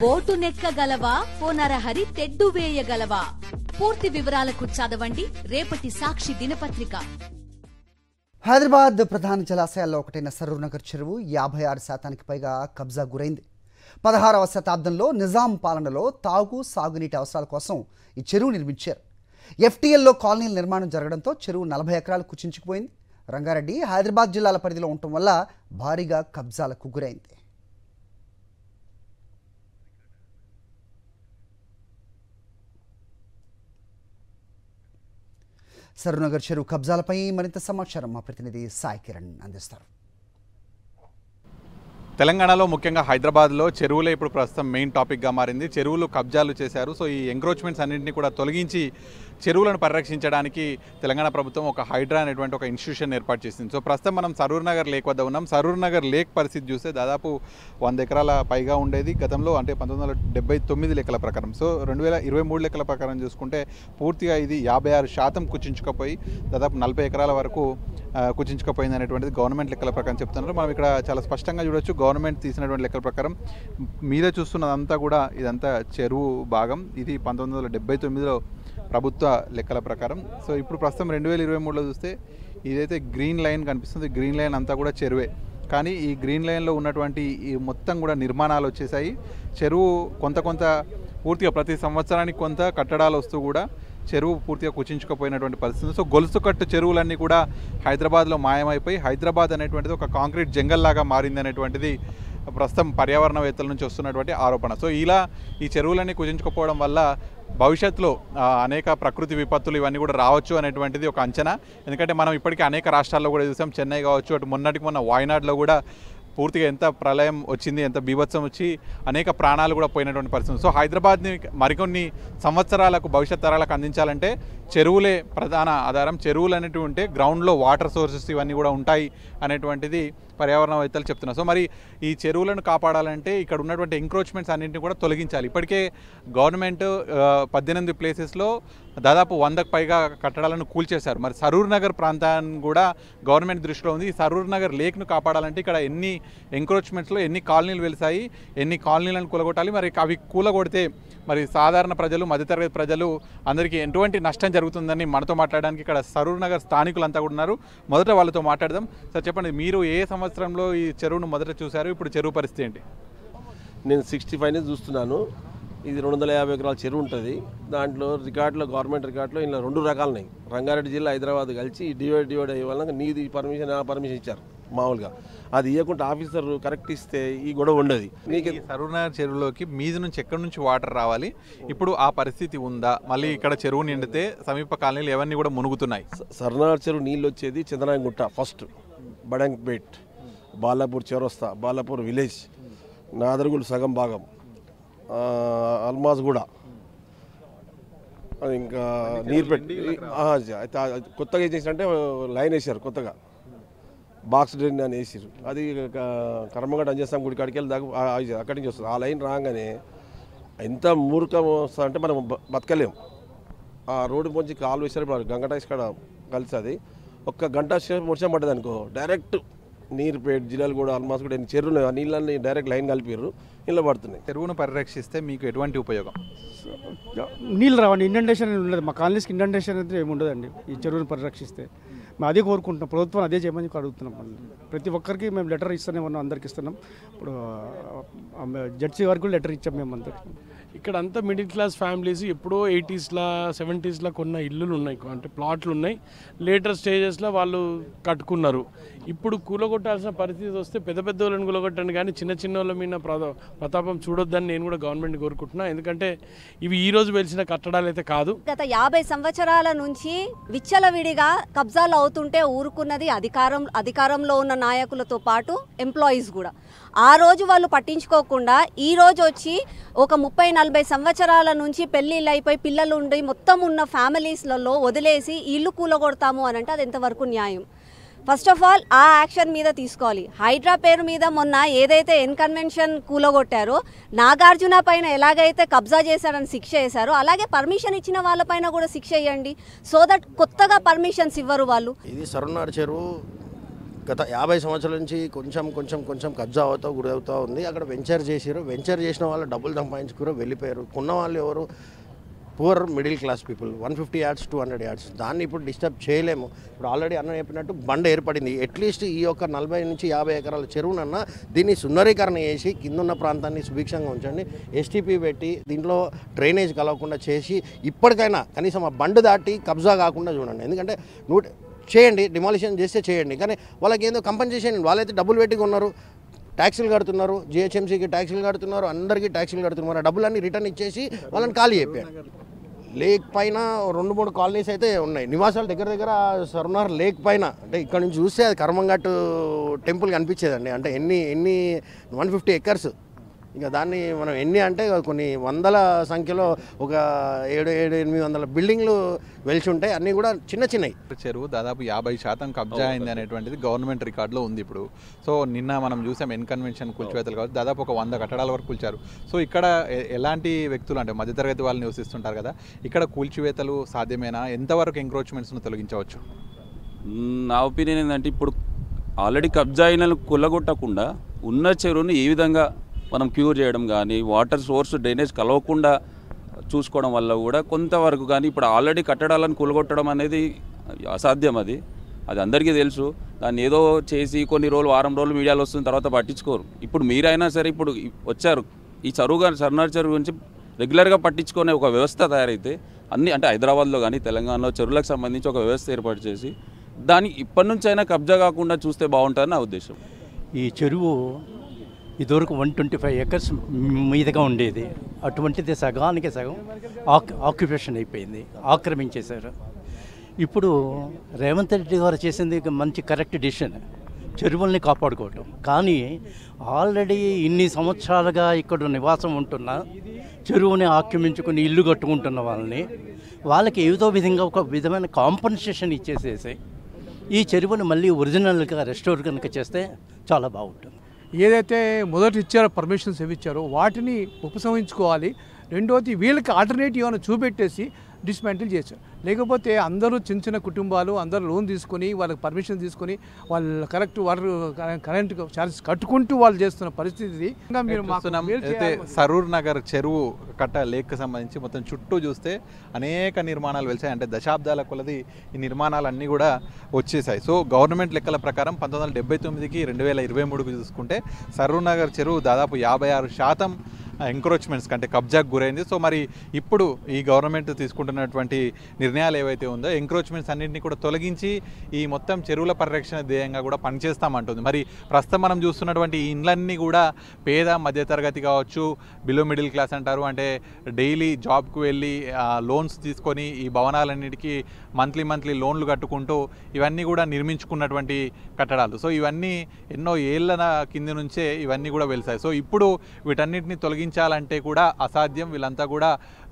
Boat నెక్కగలవా ఓ నరహరి తెడ్డు వేయగలవా? పూర్తి వివరాలకు చదవండి రేపటి సాక్షి దినపత్రిక. హైదరాబాద్ ప్రధాన జలాశయాల్లో ఒకటైన సరూర్ నగర్ చెరువు 56% పైగా కబ్జా గురైంది. 16వ శతాబ్దంలో నిజాం పాలనలో తాగు సాగునీటి అవసరాల కోసం ఈ చెరువు నిర్మించారు. ఎఫ్టీఎల్లో కాలనీల నిర్మాణం జరగడంతో చెరువు 40 ఎకరాలు కుచించుకుపోయింది. రంగారెడ్డి, హైదరాబాద్ జిల్లాల పరిధిలో ఉండటం వల్ల భారీగా కబ్జాలకు గురైంది. సరూర్ నగర్ చెరువు కబ్జాలపై మరింత సమాచారం మా ప్రతినిధి సాయి కిరణ్ అందిస్తారు. తెలంగాణలో ముఖ్యంగా హైదరాబాద్లో చెరువులే ఇప్పుడు ప్రస్తుతం మెయిన్ టాపిక్గా మారింది. చెరువులు కబ్జాలు చేశారు. సో ఈ ఎంక్రోచ్మెంట్స్ అన్నింటినీ కూడా తొలగించి చెరువులను పరిరక్షించడానికి తెలంగాణ ప్రభుత్వం ఒక హైడ్రా అనేటువంటి ఒక ఇన్స్టిట్యూషన్ ఏర్పాటు చేసింది. సో ప్రస్తుతం మనం సరూర్ నగర్ లేక్ వద్ద ఉన్నాం. సరూర్ నగర్ లేక్ పరిస్థితి చూస్తే దాదాపు 100 ఎకరాల పైగా ఉండేది గతంలో, అంటే 1979 లెక్కల ప్రకారం. సో 2023 లెక్కల ప్రకారం చూసుకుంటే పూర్తిగా ఇది 56% కుచించుకపోయి దాదాపు 40 ఎకరాల వరకు కుచించుకపోయింది అనేటువంటిది గవర్నమెంట్ లెక్కల ప్రకారం చెప్తున్నారు. మనం ఇక్కడ చాలా స్పష్టంగా చూడొచ్చు, గవర్నమెంట్ తీసినటువంటి లెక్కల ప్రకారం మీద చూస్తున్నదంతా కూడా ఇదంతా చెరువు భాగం. ఇది 1979లో ప్రభుత్వ లెక్కల ప్రకారం. సో ఇప్పుడు ప్రస్తుతం 2023లో చూస్తే ఇదైతే గ్రీన్ లైన్ కనిపిస్తుంది. గ్రీన్ లైన్ అంతా కూడా చెరువే, కానీ ఈ గ్రీన్ లైన్లో ఉన్నటువంటి ఈ మొత్తం కూడా నిర్మాణాలు వచ్చేసాయి. చెరువు కొంత పూర్తిగా ప్రతి సంవత్సరానికి కొంత కట్టడాలు వస్తూ కూడా చెరువు పూర్తిగా కుచించుకుపోయినటువంటి పరిస్థితి. సో గొలుసు కట్టు చెరువులన్నీ కూడా హైదరాబాద్లో మాయమైపోయి హైదరాబాద్ అనేటువంటిది ఒక కాంక్రీట్ జంగల్ లాగా మారింది అనేటువంటిది ప్రస్తుతం పర్యావరణవేత్తల నుంచి వస్తున్నటువంటి ఆరోపణ. సో ఇలా ఈ చెరువులన్నీ కుచించుకుపోవడం వల్ల భవిష్యత్తులో అనేక ప్రకృతి విపత్తులు ఇవన్నీ కూడా రావచ్చు అనేటువంటిది ఒక అంచనా. ఎందుకంటే మనం ఇప్పటికీ అనేక రాష్ట్రాల్లో కూడా చూసాం, చెన్నై కావచ్చు, అటు మొన్న వాయనాడ్లో కూడా పూర్తిగా ఎంత ప్రళయం వచ్చింది, ఎంత బీభత్సం వచ్చి అనేక ప్రాణాలు కూడా పోయినటువంటి పరిస్థితి. సో హైదరాబాద్ని మరికొన్ని సంవత్సరాలకు భవిష్యత్ తరాలకు అందించాలంటే చెరువులే ప్రధాన ఆధారం. చెరువులు అనేటివి ఉంటే గ్రౌండ్లో వాటర్ సోర్సెస్ ఇవన్నీ కూడా ఉంటాయి అనేటువంటిది పర్యావరణవేత్తలు చెప్తున్నారు. సో మరి ఈ చెరువులను కాపాడాలంటే ఇక్కడ ఉన్నటువంటి ఎంక్రోచ్మెంట్స్ అన్నింటినీ కూడా తొలగించాలి. ఇప్పటికే గవర్నమెంట్ 18 ప్లేసెస్లో దాదాపు 100కు పైగా కట్టడాలను కూల్చేశారు. మరి సరూర్ నగర్ ప్రాంతాన్ని కూడా గవర్నమెంట్ దృష్టిలో ఉంది. ఈ సరూర్ నగర్ లేక్ను కాపాడాలంటే ఇక్కడ ఎన్ని ఎంక్రోచ్మెంట్స్లో ఎన్ని కాలనీలు వెలిసాయి, ఎన్ని కాలనీలను కూలగొట్టాలి, మరి అవి కూలగొడితే మరి సాధారణ ప్రజలు, మధ్యతరగతి ప్రజలు అందరికీ ఎటువంటి నష్టం జరుగుతుందని మనతో మాట్లాడడానికి ఇక్కడ సరూర్ నగర్ స్థానికులంతా కూడా ఉన్నారు. మొదట వాళ్ళతో మాట్లాడదాం. సార్ చెప్పండి, మీరు ఏ సంవత్సరంలో ఈ చెరువును మొదట చూశారు? ఇప్పుడు చెరువు పరిస్థితి ఏంటి? నేను 65 నుంచి చూస్తున్నాను. ఇది 250 ఎకరాల చెరువు ఉంటుంది. దాంట్లో రికార్డులో, గవర్నమెంట్ రికార్డులో ఇలా 2 రకాలు ఉన్నాయి. రంగారెడ్డి జిల్లా, హైదరాబాద్ కలిసి డివైడ్ అయ్యే వల్ల నీది పర్మిషన్, ఆ పర్మిషన్ ఇచ్చారు మామూలుగా. అది ఇవ్వకుండా ఆఫీసర్ కరెక్ట్ ఇస్తే ఈ గొడవ ఉండదు. మీకు సరూర్ నగర్ చెరువులోకి మీద నుంచి ఎక్కడి నుంచి వాటర్ రావాలి? ఇప్పుడు ఆ పరిస్థితి ఉందా? మళ్ళీ ఇక్కడ చెరువు నిండితే సమీప కాలనీలు ఎవరిని కూడా మునుగుతున్నాయి. సరూర్ నగర్ చెరువు నీళ్ళు వచ్చేది చంద్రనాయగుట్ట ఫస్ట్, బడంగ్పేట్, బాలాపూర్ చౌరస్తా, బాలాపూర్ విలేజ్, నాదర్గుల్ సగం భాగం, అల్మాజ్ కూడా, ఇంకా నీర్పేట్. కొత్తగా ఏం చేసినంటే లైన్ వేసారు, కొత్తగా బాక్స్ డ్రైన్ అని వేసారు. అది కర్మగడ్డ అంజేస్తాం గుడి కాడికి వెళ్ళి దాకా అక్కడి నుంచి వస్తుంది. ఆ లైన్ రాగానే ఎంత మూర్ఖం వస్తుంది అంటే మనం బతకలేము. ఆ రోడ్డు పొంచి కాలు వేసారు, గంగటాయిస్ కాడ కలిసి అది ఒక్క గంట వర్షం పడ్డది అనుకో, డైరెక్ట్ నీర్పేట్, జిల్లాలు కూడా, అల్మాస్ కూడా చెరువులు ఆ నీళ్ళని డైరెక్ట్ లైన్ కలిపారు, నీళ్ళు పడుతున్నాయి. చెరువును పరిరక్షిస్తే మీకు ఎటువంటి ఉపయోగం? నీళ్ళు రావండి, ఇండెంటేషన్ ఉండదు. మా కాలనీస్కి ఇండెంటేషన్ అయితే ఏమి ఉండదండి ఈ చెరువును పరిరక్షిస్తే. మేము అదే కోరుకుంటున్నాం, ప్రభుత్వం అదే చేయమని అడుగుతున్నాం. ప్రతి ఒక్కరికి మేము లెటర్ ఇస్తూనే ఉన్నాం, అందరికి ఇస్తున్నాం. ఇప్పుడు జడ్సీ వరకు లెటర్ ఇచ్చాం మేము అందరికి. ఇక్కడ అంతా మిడిల్ క్లాస్ ఫ్యామిలీస్ ఎప్పుడో 80s, 70s కొన్న ఇల్లులు ఉన్నాయి, అంటే ప్లాట్లు ఉన్నాయి. లేటర్ స్టేజెస్లో వాళ్ళు కట్టుకున్నారు. ఇప్పుడు కూలగొట్టాల్సిన పరిస్థితి వస్తే పెద్ద పెద్ద వాళ్ళని కూలగొట్టండి, కానీ చిన్న వాళ్ళ మీద ప్రతాపం చూడొద్దని నేను కూడా గవర్నమెంట్ కోరుకుంటున్నా. ఎందుకంటే ఇవి ఈ రోజు వెలిసిన కట్టడాలు అయితే కాదు. గత 50 సంవత్సరాల నుంచి విచ్చలవిడిగా కబ్జాలు అవుతుంటే ఊరుకున్నది అధికారంలో ఉన్న నాయకులతో పాటు ఎంప్లాయీస్ కూడా. ఆ రోజు వాళ్ళు పట్టించుకోకుండా ఈ రోజు వచ్చి ఒక 30-40 సంవత్సరాల నుంచి పెళ్ళిళ్ళు అయిపోయి పిల్లలు ఉండి మొత్తం ఉన్న ఫ్యామిలీస్లలో వదిలేసి ఇల్లు కూలగొడతాము అని అంటే అది ఎంతవరకు న్యాయం? ఫస్ట్ ఆఫ్ ఆల్ ఆ యాక్షన్ మీద తీసుకోవాలి. హైడ్రా పేరు మీద మొన్న ఏదైతే ఎన్కన్వెన్షన్ కూలగొట్టారో, నాగార్జున పైన ఎలాగైతే కబ్జా చేశారని శిక్ష వేశారో, అలాగే పర్మిషన్ ఇచ్చిన వాళ్ళపైన కూడా శిక్ష వేయండి. సో దట్ కొత్తగా పర్మిషన్స్ ఇవ్వరు వాళ్ళు. ఇది సరూర్ నగర్ చెరువు గత 50 సంవత్సరాల నుంచి కొంచెం కబ్జా గురవుతూ ఉంది. అక్కడ వెంచర్ చేసిన వాళ్ళు డబ్బులు సంపాదించుకుని వెళ్ళిపోయారు. కొన్న వాళ్ళు ఎవరు? Poor middle class people. 150 yards 200 yards దాన్ని ఇప్పుడు డిస్టర్బ్ చేయలేము. ఇప్పుడు ఆల్రెడీ అన్న చెప్పినట్టు బండ ఏర్పడింది. అట్లీస్ట్ ఈ యొక్క 40 నుంచి 50 ఎకరాల చెరువునన్నా దీన్ని సుందరీకరణ చేసి కిందున్న ప్రాంతాన్ని సుభిక్షంగా ఉంచండి. ఎస్టీపీ పెట్టి దీంట్లో డ్రైనేజ్ కలవకుండా చేసి ఇప్పటికైనా కనీసం ఆ బండు దాటి కబ్జా కాకుండా చూడండి. ఎందుకంటే చేయండి, డిమాలిషన్ చేస్తే చేయండి, కానీ వాళ్ళకి ఏందో కంపెన్సేషన్. వాళ్ళైతే డబ్బులు పెట్టి కొన్నారు, ట్యాక్సీలు కడుతున్నారు, జిహెచ్ఎంసీకి ట్యాక్సీలు కడుతున్నారు, అందరికీ ట్యాక్సీలు కడుతున్నారు. ఆ డబ్బులన్నీ రిటర్న్ ఇచ్చేసి వాళ్ళని ఖాళీ చెప్పారు. లేక్ పైన 2-3 కాలనీస్ అయితే ఉన్నాయి. నివాసాలు దగ్గర సర్వనార్ లేక్ పైన. అంటే ఇక్కడ నుంచి చూస్తే అది కర్మంఘాట్ టెంపుల్ కనిపించేదండి. అంటే ఎన్ని 150 ఎకర్స్. ఇక దాన్ని మనం ఎన్ని అంటే కొన్ని వందల సంఖ్యలో ఒక 700-800 బిల్డింగ్లు వెలిసి ఉంటాయి. అన్నీ కూడా చిన్నవి. చెరువు దాదాపు 50% కబ్జా అయింది అనేటువంటిది గవర్నమెంట్ రికార్డులో ఉంది ఇప్పుడు. సో నిన్న మనం చూసాం ఎన్కన్వెన్షన్ కూల్చివేతలు కావచ్చు, దాదాపు ఒక 100 కట్టడాల వరకు కూల్చారు. సో ఇక్కడ ఎలాంటి వ్యక్తులు అంటే మధ్యతరగతి వాళ్ళు నివసిస్తుంటారు కదా, ఇక్కడ కూల్చివేతలు సాధ్యమేనా? ఎంతవరకు ఎంక్రోచ్మెంట్స్ను తొలగించవచ్చు? నా ఒపీనియన్ ఏంటంటే ఇప్పుడు ఆల్రెడీ కబ్జా అయిన కొల్లగొట్టకుండా ఉన్న చెరువుని ఏ విధంగా మనం క్యూర్ చేయడం కానీ, వాటర్ సోర్స్ డ్రైనేజ్ కలవకుండా చూసుకోవడం వల్ల కూడా కొంతవరకు, కానీ ఇప్పుడు ఆల్రెడీ కట్టడాలను కూలగొట్టడం అనేది అసాధ్యం. అది అందరికీ తెలుసు. దాన్ని ఏదో చేసి కొన్ని రోజులు, వారం రోజులు మీడియాలో వస్తున్న తర్వాత పట్టించుకోరు. ఇప్పుడు మీరైనా సరే ఇప్పుడు వచ్చారు ఈ సర్వనార్ చెరువు గురించి రెగ్యులర్గా పట్టించుకునే ఒక వ్యవస్థ తయారైతే అన్ని అంటే హైదరాబాద్లో కానీ తెలంగాణలో చెరువులకు సంబంధించి ఒక వ్యవస్థ ఏర్పాటు చేసి దాన్ని ఇప్పటి నుంచి అయినా కబ్జా కాకుండా చూస్తే బాగుంటుందని నా ఉద్దేశం. ఈ చెరువు ఇదివరకు 125 ఎకర్స్ మీదుగా ఉండేది. అటువంటిది సగానికి సగం ఆక్యుపేషన్ అయిపోయింది, ఆక్రమించేశారు. ఇప్పుడు రేవంత్ రెడ్డి గారు చేసింది మంచి కరెక్ట్ డిసిషన్, చెరువుల్ని కాపాడుకోవటం. కానీ ఆల్రెడీ ఇన్ని సంవత్సరాలుగా ఇక్కడ నివాసం ఉంటున్న, చెరువుని ఆక్రమించుకుని ఇల్లు కట్టుకుంటున్న వాళ్ళకి ఏదో విధంగా ఒక విధమైన కాంపన్సేషన్ ఇచ్చేసేసి ఈ చెరువుని మళ్ళీ ఒరిజినల్గా రెస్టోర్ కనుక చేస్తే చాలా బాగుంటుంది. ఏదైతే మొదటి ఇచ్చారో పర్మిషన్స్ ఏవి ఇచ్చారో వాటిని ఉపసంహరించుకోవాలి. రెండోది వీళ్ళకి ఆల్టర్నేటివ్ ఏమైనా చూపెట్టేసి డిస్మాంటిల్ చేశారు. లేకపోతే అందరూ చిన్న కుటుంబాలు అందరూ లోన్ తీసుకొని వాళ్ళకి పర్మిషన్ తీసుకొని వాళ్ళు కరెక్ట్ కరెంట్ ఛార్జెస్ కట్టుకుంటూ వాళ్ళు చేస్తున్న పరిస్థితి. అయితే సరూర్ నగర్ చెరువు కట్ట లేక్కి సంబంధించి మొత్తం చుట్టూ చూస్తే అనేక నిర్మాణాలు వెలిసాయి. అంటే దశాబ్దాల కొలది ఈ నిర్మాణాలన్నీ కూడా వచ్చేసాయి. సో గవర్నమెంట్ లెక్కల ప్రకారం 1979కి 2023కి చూసుకుంటే సరూర్ నగర్ చెరువు దాదాపు 56% ఎంక్రోచ్మెంట్స్ కంటే కబ్జాకు గురైంది. సో మరి ఇప్పుడు ఈ గవర్నమెంట్ తీసుకుంటున్నటువంటి నిర్ణయాలు ఏవైతే ఉందో ఎంక్రోచ్మెంట్స్ అన్నింటినీ కూడా తొలగించి ఈ మొత్తం చెరువుల పరిరక్షణ ధ్యేయంగా కూడా పనిచేస్తామంటుంది. మరి ప్రస్తుతం మనం చూస్తున్నటువంటి ఈ ఇండ్లన్నీ కూడా పేద మధ్యతరగతి కావచ్చు, బిలో మిడిల్ క్లాస్ అంటారు, అంటే డైలీ జాబ్కు వెళ్ళి లోన్స్ తీసుకొని ఈ భవనాలన్నిటికీ మంత్లీ లోన్లు కట్టుకుంటూ ఇవన్నీ కూడా నిర్మించుకున్నటువంటి కట్టడాలు. సో ఇవన్నీ ఎన్నో ఏళ్ళ కింది నుంచే ఇవన్నీ కూడా వెలిసాయి. సో ఇప్పుడు వీటన్నిటిని తొలగించాలంటే కూడా అసాధ్యం. వీళ్ళంతా కూడా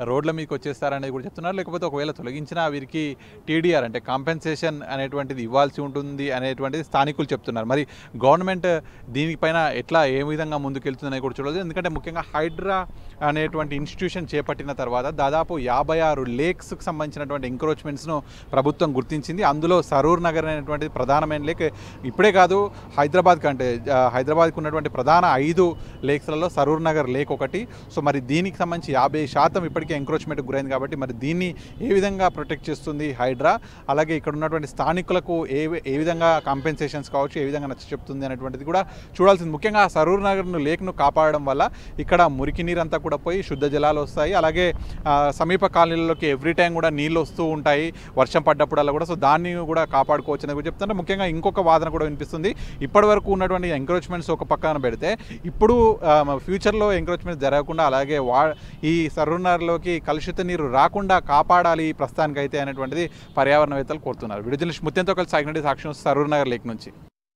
రోడ్ల మీదకి వచ్చేస్తారనేది కూడా చెప్తున్నారు. లేకపోతే ఒకవేళ తొలగించినా వీరికి టీడీఆర్ అంటే కాంపెన్సేషన్ అనేటువంటిది ఇవ్వాల్సి ఉంటుంది అనేటువంటిది స్థానికులు చెప్తున్నారు. మరి గవర్నమెంట్ దీనిపైన ఏ విధంగా ముందుకెళ్తుందని కూడా చూడలేదు. ఎందుకంటే ముఖ్యంగా హైడ్రా అనేటువంటి ఇన్స్టిట్యూషన్ చేపట్టిన తర్వాత దాదాపు 56 లేక్స్కి సంబంధించినటువంటి ఎంక్రోచ్మెంట్స్ను ప్రభుత్వం గుర్తించింది. అందులో సరూర్ నగర్ అనేటువంటిది ప్రధానమైన లేక్. ఇప్పుడే కాదు, హైదరాబాద్కి ఉన్నటువంటి ప్రధాన 5 లేక్స్లలో సరూర్ నగర్ లేక్ ఒకటి. సో మరి దీనికి సంబంధించి 50% ఇప్పటికే ఎంక్రోచ్మెంట్కి గురైంది. కాబట్టి మరి దీన్ని ఏ విధంగా ప్రొటెక్ట్ చేస్తుంది హైడ్రా, అలాగే ఇక్కడ ఉన్నటువంటి స్థానికులకు ఏ విధంగా కాంపెన్సేషన్స్ కావచ్చు, ఏ విధంగా నచ్చ చెప్తుంది అనేటువంటిది కూడా చూడాల్సింది. ముఖ్యంగా సరూర్ నగర్ లేక్ను కాపాడడం వల్ల ఇక్కడ మురికి నీరంతా కూడా పోయి శుద్ధ జలాలు వస్తాయి. అలాగే సమీప కాలనీలలోకి ఎవ్రీ టైం కూడా నీళ్ళు వస్తూ ఉంటాయి వర్షం పడ్డప్పుడల్లా కూడా. సో దాన్ని కూడా కాపాడుకోవచ్చు అనేది కూడా చెప్తుంటే ముఖ్యంగా ఇంకొక వాదన కూడా వినిపిస్తుంది. ఇప్పటి వరకు ఉన్నటువంటి ఎంక్రోచ్మెంట్స్ ఒక పక్కన పెడితే ఇప్పుడు ఫ్యూచర్లో ఎంక్రోచ్మెంట్స్ జరగకుండా అలాగే ఈ సరూర్ నగర్లోకి కలుషిత నీరు రాకుండా కాపాడాలి ప్రస్తుతానికైతే అనేటువంటిది పర్యావరణవేత్తలు కోరుతున్నారు. వీడియో జర్నలిస్ట్ ముత్యంతో కలిసి సాగినట్టు సాక్షి సరూర్ నగర్ లేక్ నుంచి.